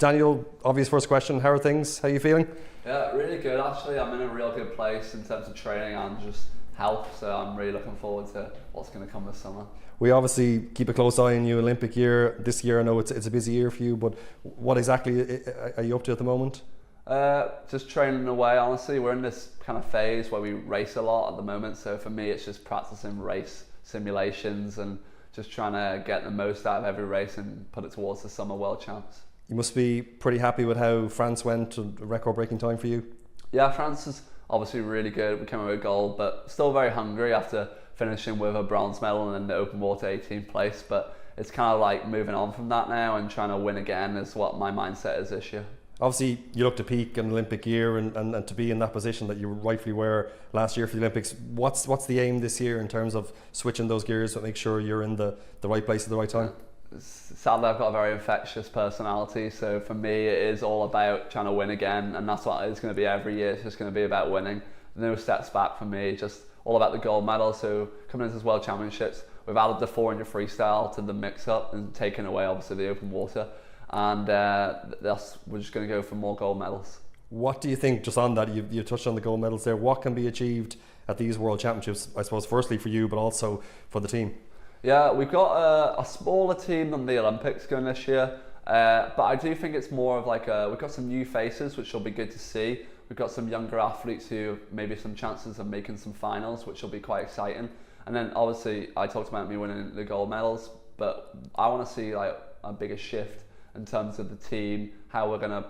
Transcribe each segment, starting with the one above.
Daniel, obvious first question, how are things? How are you feeling? Yeah, really good actually. I'm in a real good place in terms of training and just health, so I'm really looking forward to what's going to come this summer. We obviously keep a close eye on you, Olympic year. This year I know it's a busy year for you, but what exactly are you up to at the moment? Just training away, honestly. We're in this kind of phase where we race a lot at the moment, so for me it's just practicing race simulations and just trying to get the most out of every race and put it towards the summer World Champs. You must be pretty happy with how France went, a record-breaking time for you. Yeah, France is obviously really good. We came away with gold, but still very hungry after finishing with a bronze medal and the open water 18th place. But it's kind of like moving on from that now and trying to win again is what my mindset is this year. Obviously, you look to peak an Olympic year and to be in that position that you rightfully were last year for the Olympics. What's the aim this year in terms of switching those gears to make sure you're in the right place at the right time? Sadly, I've got a very infectious personality, so for me it is all about trying to win again, and that's what it's going to be every year. It's just going to be about winning. No steps back for me, just all about the gold medal. So coming into this World Championships, we've added the 400 freestyle to the mix-up and taken away obviously the open water, and we're just going to go for more gold medals. What do you think, just on that, you touched on the gold medals there, what can be achieved at these World Championships, I suppose firstly for you but also for the team? Yeah, we've got a smaller team than the Olympics going this year, but I do think it's more of like we've got some new faces which will be good to see. We've got some younger athletes who maybe some chances of making some finals, which will be quite exciting. And then obviously I talked about me winning the gold medals, but I want to see like a bigger shift in terms of the team, how we're going to,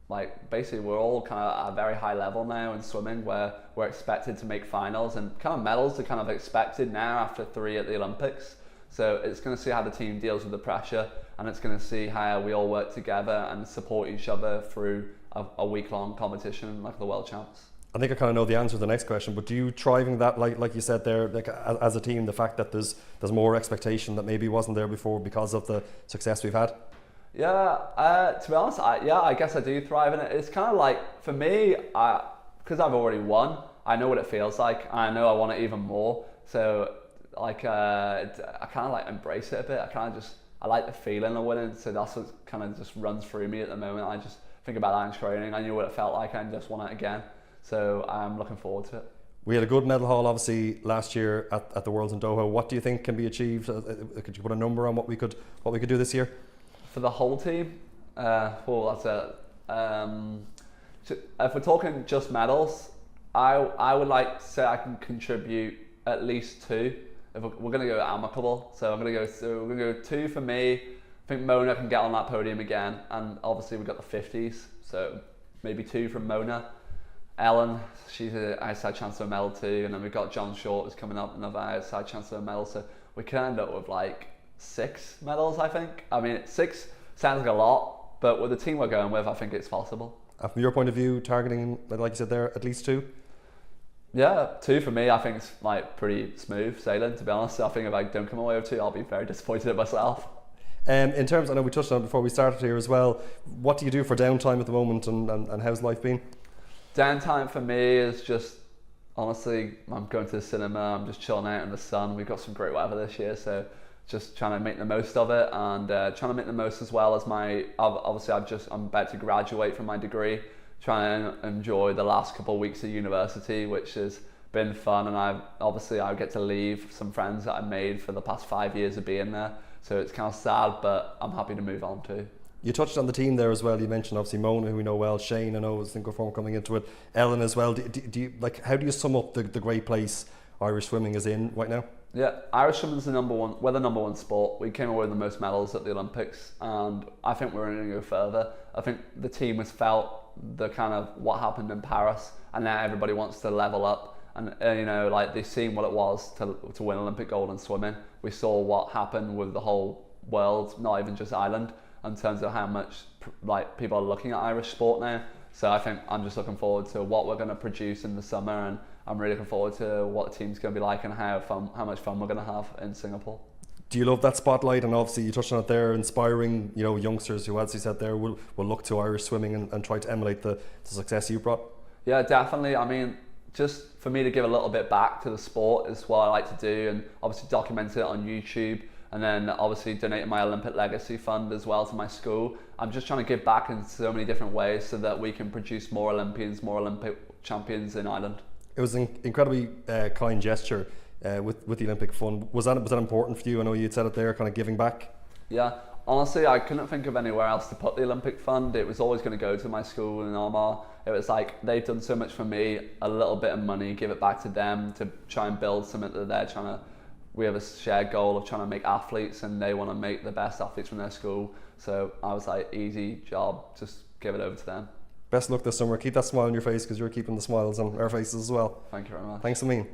like, basically we're all kind of at a very high level now in swimming where we're expected to make finals, and kind of medals are kind of expected now after 3 at the Olympics. So it's going to see how the team deals with the pressure, and it's going to see how we all work together and support each other through a week-long competition like the World Champs. I think I kind of know the answer to the next question, but do you thriving that, like you said there, like as a team, the fact that there's more expectation that maybe wasn't there before because of the success we've had? Yeah, to be honest, I guess I do thrive in it. It's kind of like, for me, because I've already won, I know what it feels like, and I know I want it even more. So like I kind of like embrace it a bit. I like the feeling of winning, so that's what kind of just runs through me at the moment. I just think about that in training. I knew what it felt like, and just want it again. So I'm looking forward to it. We had a good medal haul obviously last year at the Worlds in Doha. What do you think can be achieved? Could you put a number on what we could do this year? For the whole team, well, that's it. If we're talking just medals, I would like to say I can contribute at least 2. If we're going to go amicable, so we're going to go 2 for me. I think Mona can get on that podium again, and obviously we've got the 50s, so maybe 2 from Mona. Ellen, she's a outside chance of a medal too, and then we've got John Shortt who's coming up, another outside chance of a medal. So we can end up with like 6 medals, I think. I mean, 6 sounds like a lot, but with the team we're going with, I think it's possible. And from your point of view, targeting, like you said there, at least 2? Yeah, 2 for me, I think it's like pretty smooth sailing, to be honest. I think if I don't come away with 2, I'll be very disappointed at myself. In terms, I know we touched on it before we started here as well, what do you do for downtime at the moment, and how's life been? Downtime for me is just, honestly, I'm going to the cinema, I'm just chilling out in the sun. We've got some great weather this year, so just trying to make the most of it, and trying to make the most as well as I'm about to graduate from my degree, trying to enjoy the last couple of weeks of university, which has been fun, and I get to leave some friends that I made for the past 5 years of being there, so it's kind of sad, but I'm happy to move on too. You touched on the team there as well. You mentioned obviously Mona, who we know well, Shane, I know is in good form coming into it, Ellen as well. Do you like, how do you sum up the great place Irish swimming is in right now? Yeah, Irish swimming is we're the number one sport. We came away with the most medals at the Olympics, and I think we're going to go further. I think the team has felt the kind of what happened in Paris, and now everybody wants to level up, and you know, like they've seen what it was to win Olympic gold in swimming. We saw what happened with the whole world, not even just Ireland, in terms of how much like people are looking at Irish sport now. So I think I'm just looking forward to what we're going to produce in the summer, and I'm really looking forward to what the team's going to be like and how much fun we're going to have in Singapore. Do you love that spotlight? And obviously you touched on it there, inspiring, you know, youngsters who, as you said there, will look to Irish swimming and try to emulate the success you brought. Yeah, definitely. I mean, just for me to give a little bit back to the sport is what I like to do, and obviously document it on YouTube. and then obviously donating my Olympic Legacy Fund as well to my school. I'm just trying to give back in so many different ways so that we can produce more Olympians, more Olympic champions in Ireland. It was an incredibly kind gesture with the Olympic Fund. Was that important for you? I know you'd said it there, kind of giving back. Yeah, honestly, I couldn't think of anywhere else to put the Olympic Fund. It was always going to go to my school in Armagh. It was like, they've done so much for me, a little bit of money, give it back to them to try and build something that they're trying to. We have a shared goal of trying to make athletes, and they want to make the best athletes from their school. So I was like, easy job, just give it over to them. Best luck this summer. Keep that smile on your face, because you're keeping the smiles on our faces as well. Thank you very much. Thanks a million.